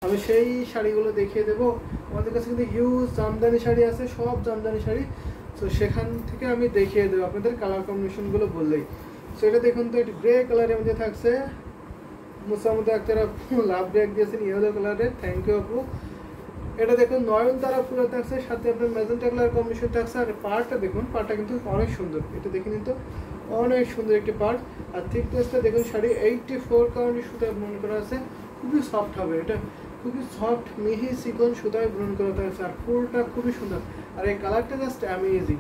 আমি সেই শাড়িগুলো দেখিয়ে দেবো। আমাদের কাছে কিন্তু হিউজ জামদানি শাড়ি আছে, সব জামদানি শাড়ি। তো সেখান থেকে আমি দেখিয়ে দেবো আপনাদের কালার কম্বিনেশনগুলো বললেই। সো এটা দেখুন তো, একটি গ্রে কালারের মধ্যে থাকছে। মুসামুদ আক্তার আপু লাভ ব্রেক দিয়েছেন ইয়েলো কালারের, থ্যাংক ইউ আপু। এটা দেখুন নয়নতারা ফুল থাকছে, সাথে আপনার ম্যাজেন্টা কালার কম্বিনেশন থাকছে। আর পাড়টা দেখুন, পাড়টা কিন্তু অনেক সুন্দর, এটা দেখে নিন তো, অনেক সুন্দর একটি পাড়। আর থিকনেসটা দেখুন, শাড়ি 84 কাউন্টি সুতায় বুনন করা আছে, খুবই সফট হবে এটা, খুবই সফট মিহি চিকন সুতায় বুনন করা আছে। আর ফুলটা খুবই সুন্দর, আর এই কালারটা জাস্ট অ্যামেজিং,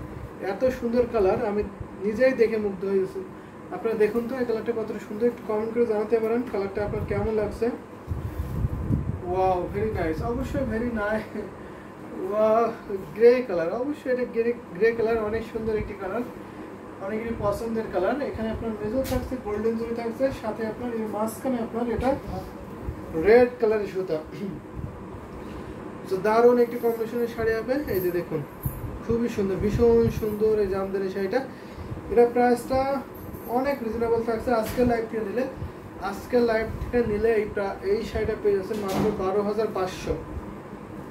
এত সুন্দর কালার, আমি নিজেই দেখে মুগ্ধ হয়ে গেছি। আপনারা দেখুন তো এই কালারটা কতটা সুন্দর, একটু কমেন্ট করে জানাতে পারেন কালারটা আপনার কেমন লাগছে। ওয়াও, ভেরি নাইস, অবশ্যই very nice. Wow, grey colour, অবশ্যই এটা গ্রে কালার, অনেক সুন্দর একটি কালার, অনেকেরই পছন্দের কালার। এখানে আপনার মেজর থাকছে, গোল্ডেন জরি থাকছে, সাথে আপনার এই মাঝখানে আপনার এটা রেড কালারের সুতা। তো দারুণ একটি কম্বিনেশনের শাড়ি হবে। এই যে দেখুন, খুবই সুন্দর, ভীষণ সুন্দর এই জামদানি শাড়িটা। এটা প্রাইসটা অনেক রিজনেবল থাকছে। আজকের লাইভ থেকে নিলে এই শাড়িটা পেয়ে যাচ্ছেন মাত্র 12,500,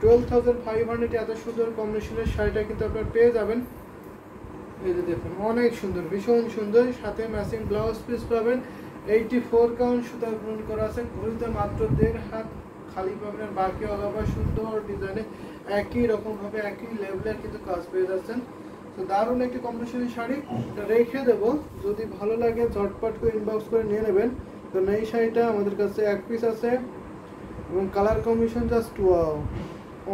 12,500। এত সুন্দর কম্বিনেশনের শাড়িটা কিন্তু আপনারা পেয়ে যাবেন। এই যে দেখুন, অনেক সুন্দর, ভীষণ সুন্দর, সাথে ম্যাচিং ব্লাউজ পিস পাবেন। 84 কাউন্ট সুতা বুনন করা আছে, ঘড়িতে মাত্র 1.5 হাত খালি পাবেন। বাকি অল ওভার সুন্দর ডিজাইনে একই রকম ভাবে একই লেভেলের কিন্তু কাজ পেয়ে যাচ্ছেন। তো দারুণ একটি কম্বিনেশনের শাড়ি, রেখে দেবো, যদি ভালো লাগে ঝটপট করে ইনবক্স করে নিয়ে নেবেন। তো এই শাড়িটা আমাদের কাছে এক পিস আছে, এবং কালার কম্বিনেশন জাস্ট ওয়াও,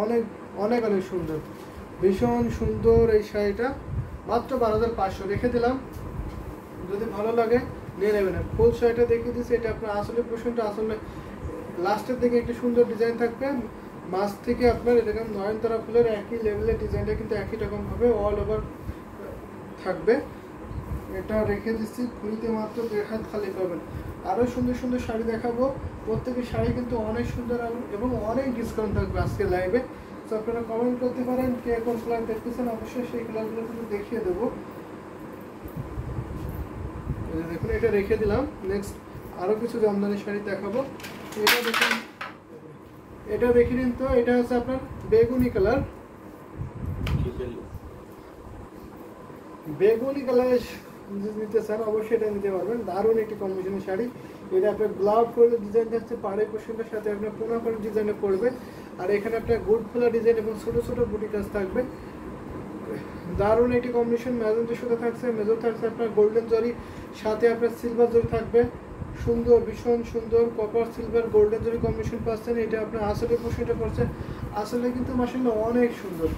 অনেক অনেক অনেক সুন্দর, ভীষণ সুন্দর এই শাড়িটা। মাত্র 12,500 রেখে দিলাম, যদি ভালো লাগে নিয়ে নেবেন। ফুল শাড়িটা দেখিয়ে দিচ্ছি, এটা আপনার আসলে পোর্শনটা আসলে লাস্টের দিকে একটি সুন্দর ডিজাইন থাকবে, মাছ থেকে আপনার এরকম নয়নতারা ফুলের একই লেভেলের ডিজাইনটা কিন্তু একই রকম ভাবে অল ওভার থাকবে। এটা রেখে দিচ্ছি, খুলিতে মাত্র 1.5 হাত খালি পাবেন। আরও সুন্দর সুন্দর শাড়ি দেখাবো, প্রত্যেকের শাড়ি কিন্তু অনেক সুন্দর এবং অনেক ডিসকাউন্ট থাকবে আজকে লাইভে। তো আপনারা কমেন্ট করতে পারেন কে কোন কালার দেখতেছেন, অবশ্যই সেই কালারগুলো কিন্তু দেখিয়ে দেবো। দেখুন, এটা রেখে দিলাম। নেক্সট আরও কিছু জামদানি শাড়ি দেখাবো। এটা দেখুন, এটা দেখে নিন তো, এটা হচ্ছে আপনার বেগুনি কালার, বেগুনি কালারের নিতে চান অবশ্যই এটা নিতে পারবেন। দারুণ একটি কম্বিনেশনের শাড়ি। এটা আপনার গ্লাভ করে ডিজাইন থাকছে, পাড়ের পোর্শনটার সাথে আপনার পোনা করে ডিজাইনে পড়বে। আর এখানে আপনার গোল্ড ফোলা ডিজাইন এবং ছোট ছোট বুটি কাজ থাকবে। দারুণ একটি কম্বিনেশন, ম্যাজেন্টা সুতা থাকছে, মেজর থাকছে আপনার গোল্ডেন জরি, সাথে আপনার সিলভার জরি থাকবে। সুন্দর, ভীষণ সুন্দর কপার সিলভার গোল্ডেন জরি কম্বিনেশন পাচ্ছেন। এটা আপনার আসলে পোর্শনটা পড়ছে, আসলে কিন্তু মাশাআল্লাহ অনেক সুন্দর।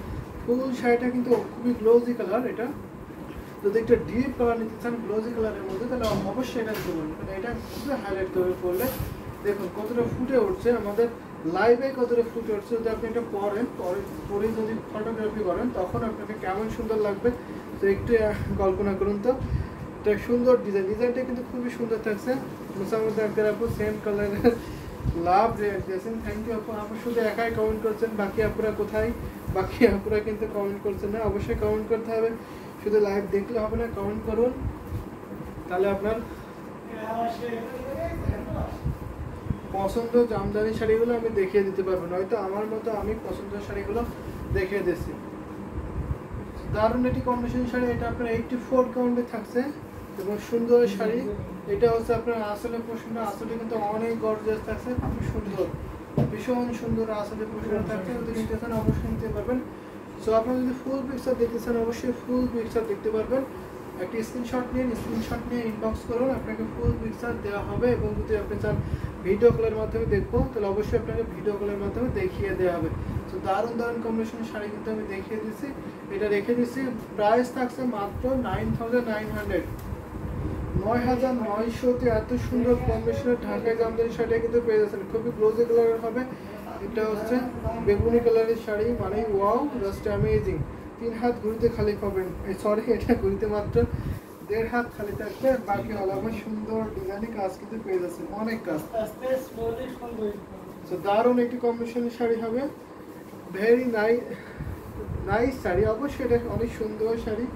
ফুল শাড়িটা কিন্তু খুবই গ্লোজি কালার। এটা যদি একটা ডিপ কালার নিতে চান গ্লোজি কালারের মধ্যে, তাহলে অবশ্যই এটা নিতে পারেন। এটা খুবই হাইলাইট করে করলে দেখুন কতটা ফুটে উঠছে, আমাদের লাইভে কতটা ফুটে উঠছে। যদি আপনি এটা পরে যদি ফটোগ্রাফি করেন তখন আপনাকে কেমন সুন্দর লাগবে, তো একটু কল্পনা করুন তো। এটা সুন্দর ডিজাইনটা কিন্তু খুবই সুন্দর থাকছে। মুসামুদ আক্তার আপু সেম কালারের লাভ রিয়াক্ট দিয়েছেন, থ্যাংক ইউ আপু। আপু শুধু একাই কমেন্ট করছেন, বাকি আপুরা কোথায়? বাকি আপুরা কিন্তু কমেন্ট করছেন না, অবশ্যই কমেন্ট করতে হবে, শুধু লাইভ দেখলে হবে না, কমেন্ট করুন, তাহলে আপনার পছন্দ জামদানি শাড়িগুলো আমি দেখিয়ে দিতে পারবো, নয়তো আমার মতো আমি পছন্দের শাড়িগুলো দেখিয়ে দিচ্ছি। দারুণ একটি কম্বিনেশন শাড়ি, এটা আপনার 84 কাউন্টে থাকছে এবং সুন্দর শাড়ি। এটা হচ্ছে আপনার আসলে পোর্শনটা, আসলে কিন্তু অনেক গর্জিয়াস থাকছে, খুব সুন্দর, ভীষণ সুন্দর আসলে পোর্শন থাকছে। যদি নিতে চান অবশ্যই নিতে পারবেন। সো আপনারা যদি ফুল পিকচার দেখতে চান অবশ্যই ফুল পিকচার দেখতে পারবেন। একটি স্ক্রিনশট নিয়ে ইনবক্স করুন, আপনাকে ফুল পিকচার দেওয়া হবে। এবং যদি আপনি চান ভিডিও কলের মাধ্যমে দেখবো, তাহলে অবশ্যই আপনাকে ভিডিও কলের মাধ্যমে দেখিয়ে দেওয়া হবে। তো দারুণ কম্বিনেশনের শাড়ি কিন্তু আমি দেখিয়ে দিচ্ছি, এটা রেখে দিচ্ছি। প্রাইস থাকছে মাত্র 9,900, 9,900-তে এত সুন্দর কম্বিনেশনের ঢাকায় জামদানি শাড়ি কিন্তু পেয়ে যাচ্ছেন। খুবই গ্লোজি কালারের হবে, এটা হচ্ছে বেগুনি কালারের শাড়ি, মানে ওয়াও, জাস্ট অ্যামেজিং। 3 হাত ঘুরিতে খালি পাবেন, সরি এটা ঘুরিতে মাত্র 1.5 হাত খালি থাকবে, বাকি আলাদা সুন্দর ডিজাইনিং কাজ কিন্তু পেয়ে যাচ্ছেন, অনেক কাজ। তো দারুণ একটি কম্বিনেশনের শাড়ি হবে, ভেরি নাইস শাড়ি। অবশ্যই এটা অনেক সুন্দর শাড়ি,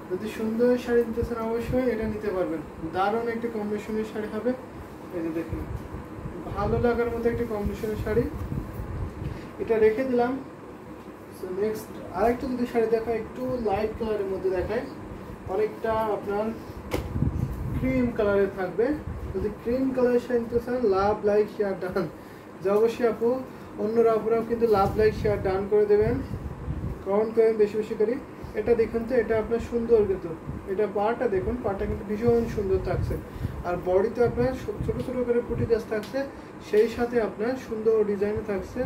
যদি সুন্দর শাড়ি নিতে চান অবশ্যই এটা নিতে পারবেন। দারুণ একটি কম্বিনেশনের শাড়ি হবে, এই যে দেখুন, ভালো লাগার মতো একটি কম্বিনেশনের শাড়ি। এটা রেখে দিলাম। সো নেক্সট আরেকটা যদি শাড়ি দেখায় একটু লাইট কালারের মধ্যে দেখায়, অনেকটা আপনার ক্রিম কালারের থাকবে। যদি ক্রিম কালারের শাড়ি নিতে চান, লাভ লাইক শেয়ার ডান, যে অবশ্যই আপু অন্যরা আপুরাও কিন্তু লাভ লাইক শেয়ার ডান করে দেবেন, কমেন্ট করেন বেশি বেশি করে। এটা দেখুন তো, এটা আপনার সুন্দর কিন্তু, এটা পাটা দেখুন, পাটা কিন্তু ভীষণ সুন্দর থাকছে। আর বডিতে আপনার ছোটো ছোটো করে পুঁটি গাছ থাকছে, সেই সাথে আপনার সুন্দর ডিজাইন থাকছে।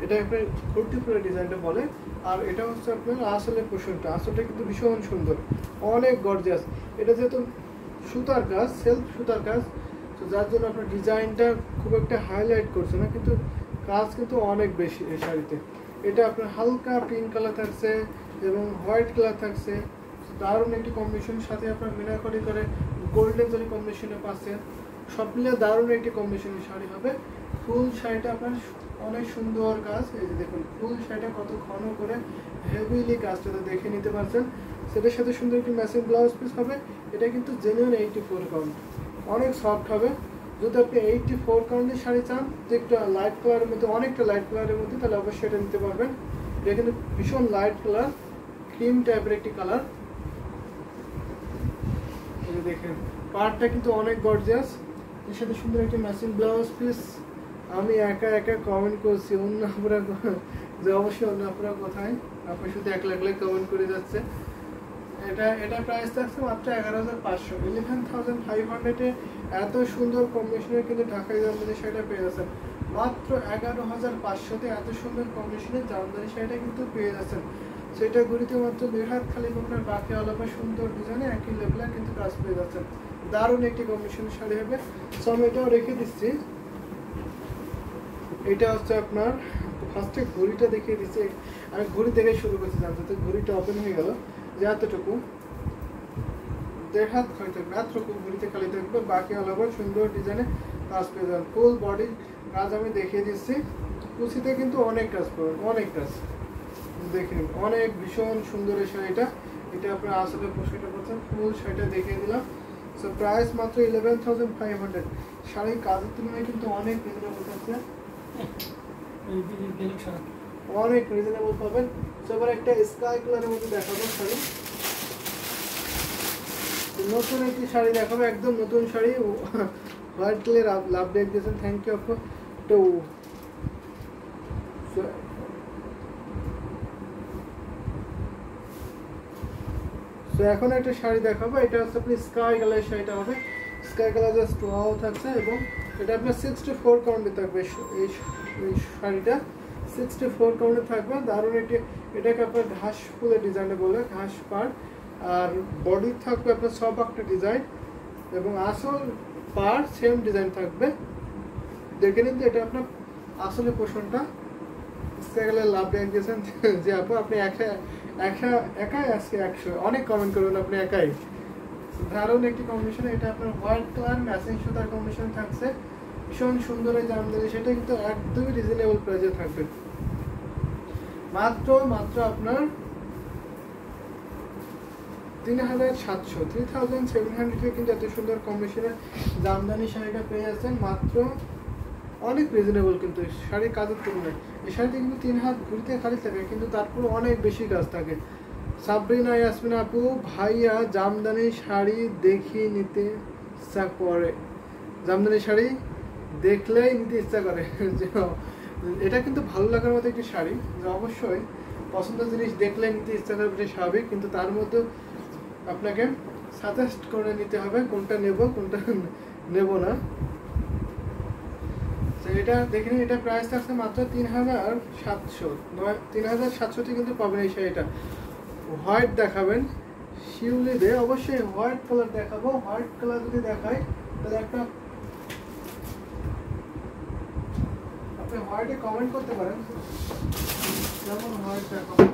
এটা আপনার কুর্তি ফুলের ডিজাইনটা বলে। আর এটা হচ্ছে আপনার আসলের পোর্শনটা, আসলটা কিন্তু ভীষণ সুন্দর, অনেক গর্জিয়াস। এটা যেহেতু সুতার কাজ, সেলফ সুতার কাজ, তো যার জন্য আপনার ডিজাইনটা খুব একটা হাইলাইট করছে না, কিন্তু কাজ কিন্তু অনেক বেশি এই শাড়িতে। এটা আপনার হালকা পিঙ্ক কালার থাকছে এবং হোয়াইট কালার থাকছে, দারুণ একটি কম্বিনেশনের সাথে আপনার মিনাকরি করে গোল্ডেন জরি কম্বিনেশনে পাচ্ছেন। সব মিলে দারুণ একটি কম্বিনেশনের শাড়ি হবে। ফুল শাড়িটা আপনার অনেক সুন্দর কাজ, এই যে দেখুন ফুল শাড়িটা কত ঘন করে হেভিলি কাজটা দেখে নিতে পারছেন। সেটার সাথে সুন্দর একটি ম্যাচিং ব্লাউজ পিস হবে। এটা কিন্তু জেনুইন 84 কাউন্ট, অনেক সফট হবে। যদি আপনি 84 কাউন্টের শাড়ি চান, যে একটা লাইট কালারের মধ্যে, অনেকটা লাইট কালারের মধ্যে, তাহলে অবশ্যই এটা নিতে পারবেন। এটা কিন্তু ভীষণ লাইট কালার, ক্রিম টাইপের একটি কালার। এই দেখেন পার্টটা কিন্তু অনেক গর্জিয়াস, এর সাথে সুন্দর একটি ম্যাচিং ব্লাউজ পিস। আমি একা একা কমেন্ট করছি, অন্য আপনারা যে অবশ্যই অন্য আপনারা কোথায়, আপনি শুধু একলা একলা কমেন্ট করে যাচ্ছে। এটা প্রাইস থাকছে মাত্র 11,500, 11,500-এ এত সুন্দর কম্বিনেশনের কিন্তু ঢাকাই জামদানি শাড়িটা পেয়ে যাচ্ছেন। মাত্র 11,500-তে এত সুন্দর কম্বিনেশনের জামদানি শাড়িটা কিন্তু পেয়ে যাচ্ছেন। সেটা ঘুরিতে মাত্র 2 হাত খালি আপনার বাকি আলাপা সুন্দর ডিজাইনে একই লেভেলে কিন্তু কাজ পেয়ে যাচ্ছেন। দারুণ একটি কম্বিনেশনের শাড়ি হবে। সো আমি এটাও রেখে দিচ্ছি। এটা হচ্ছে আপনার ফার্স্টে ঘড়িটা দেখিয়ে দিচ্ছি, আমি ঘড়ি থেকে শুরু করছি জানতে, তো ঘড়িটা ওপেন হয়ে গেল যে এতটুকু 1.5 হাত খালি থাকবে, এতটুকু ঘড়িতে খালি থাকবে, বাকি আলাদা সুন্দর ডিজাইনে কাজ পেয়ে যাবেন। ফুল বডি কাজ আমি দেখিয়ে দিচ্ছি। কুচিতে কিন্তু অনেক কাজ পাবেন, অনেক কাজ দেখে নিন, অনেক ভীষণ সুন্দর এই শাড়িটা। এটা আপনার আসলে পোশাকটা পাচ্ছেন, ফুল শাড়িটা দেখিয়ে দিলাম। সো প্রাইস মাত্র 11,500। শাড়ির কাজের তুলনায় কিন্তু অনেক রিজনেবল থাকছে, অনেক রিজনেবল পাবেন। সো এবার একটা স্কাই কালারের মধ্যে দেখাবো শাড়ি, নতুন একটি শাড়ি দেখাবো, একদম নতুন শাড়ি, হোয়াইট কালার লাভ ডেক দিয়েছেন, থ্যাংক ইউ আপু। তো এখন একটা শাড়ি দেখাবো, এটা হচ্ছে আপনি স্কাই কালার শাড়িটা হবে, স্কাই কালার জাস্ট ওয়াও থাকছে এবং এটা আপনার 64 কাউন্টে থাকবে। এই শাড়িটা 64 কাউন্টে থাকবে, দারুণ একটি। এটাকে আপনার ঘাস ফুলের ডিজাইনে বলে, ঘাস পাড়। আর বডি থাকবে আপনার সব একটা ডিজাইন এবং আসল পাড় সেম ডিজাইন থাকবে। দেখে নিন এটা আপনার আসলে পোষণটা। স্কাই কালার লাভ ব্যাগ দিয়েছেন যে আপু আপনি একাই আজকে 100, অনেক কমেন্ট করবেন আপনি একাই। দারুণ একটি কম্বিনেশন, এটা আপনার হোয়াইট কালার ম্যাচিং সুতার কম্বিনেশন থাকছে, ভীষণ সুন্দর এই জামদানি। সেটা কিন্তু একদমই রিজনেবল প্রাইসে থাকবে, মাত্র আপনার 3,700, 3,700 কিন্তু এত সুন্দর কম্বিনেশনের জামদানি শাড়িটা পেয়ে যাচ্ছেন মাত্র, অনেক রিজনেবল কিন্তু শাড়ির কাজের তুলনায়। এই শাড়িতে কিন্তু 3 হাত ঘুরতে খালি থাকে, কিন্তু তারপর অনেক বেশি কাজ থাকে। সাবরিনা ইয়াসমিন আপু, ভাইয়া জামদানি শাড়ি দেখিয়ে নিতে ইচ্ছা করে, জামদানি শাড়ি দেখলেই নিতে ইচ্ছা করে। এটা কিন্তু ভালো লাগার মতো একটি শাড়ি, যে অবশ্যই পছন্দের জিনিস দেখলে নিতে ইচ্ছা করবে, এটা স্বাভাবিক, কিন্তু তার মধ্যে আপনাকে সাজেস্ট করে নিতে হবে কোনটা নেব কোনটা নেব না। এটা দেখে নিন, এটা প্রাইস থাকছে মাত্র 3,700, 3,700 কিন্তু পাবেন এই শাড়িটা। হোয়াইট দেখাবেন শিউলি দে, অবশ্যই হোয়াইট কালার দেখাবো। হোয়াইট কালার যদি দেখাই তাহলে একটা আপনি হোয়াইটে কমেন্ট করতে পারেন, যেমন হোয়াইট দেখাবো।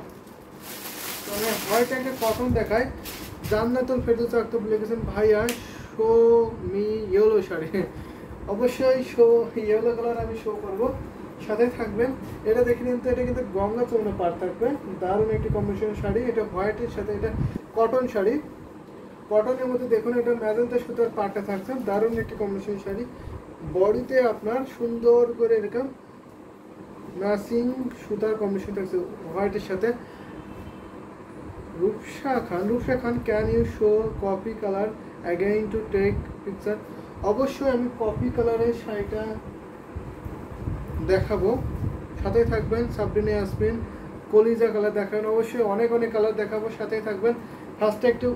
তবে হোয়াইট একটা কটন দেখায়, জান্নাতুল ফেরদৌস আক্তার লিখেছেন ভাইয়া শো মি ইয়েলো শাড়ি, অবশ্যই শো ইয়েলো কালার আমি শো করবো, সাথে থাকবেন। এটা দেখে নিন তো, এটা কিন্তু গঙ্গা চৌনা পাড় থাকবে, দারুণ একটি কম্বিনেশনের শাড়ি। এটা হোয়াইটের সাথে এটা কটন শাড়ি, কটনের মধ্যে দেখুন এটা ম্যাজেন্টা সুতার পাড়টা থাকছে, দারুণ একটি কম্বিনেশন শাড়ি। বডিতে আপনার সুন্দর করে এরকম ম্যাচিং সুতার কম্বিনেশন থাকছে হোয়াইটের সাথে। Rupsa Khan can you show copy colour again to take picture? অবশ্যই আমি কপি কালারের শাড়িটা দেখাবো, সাথেই থাকবেন। সাবরিনা ইয়াসমিন কলিজা কালার দেখাবেন, অবশ্যই অনেক কালার দেখাবো, সাথেই থাকবেন। ফার্স্টে একটু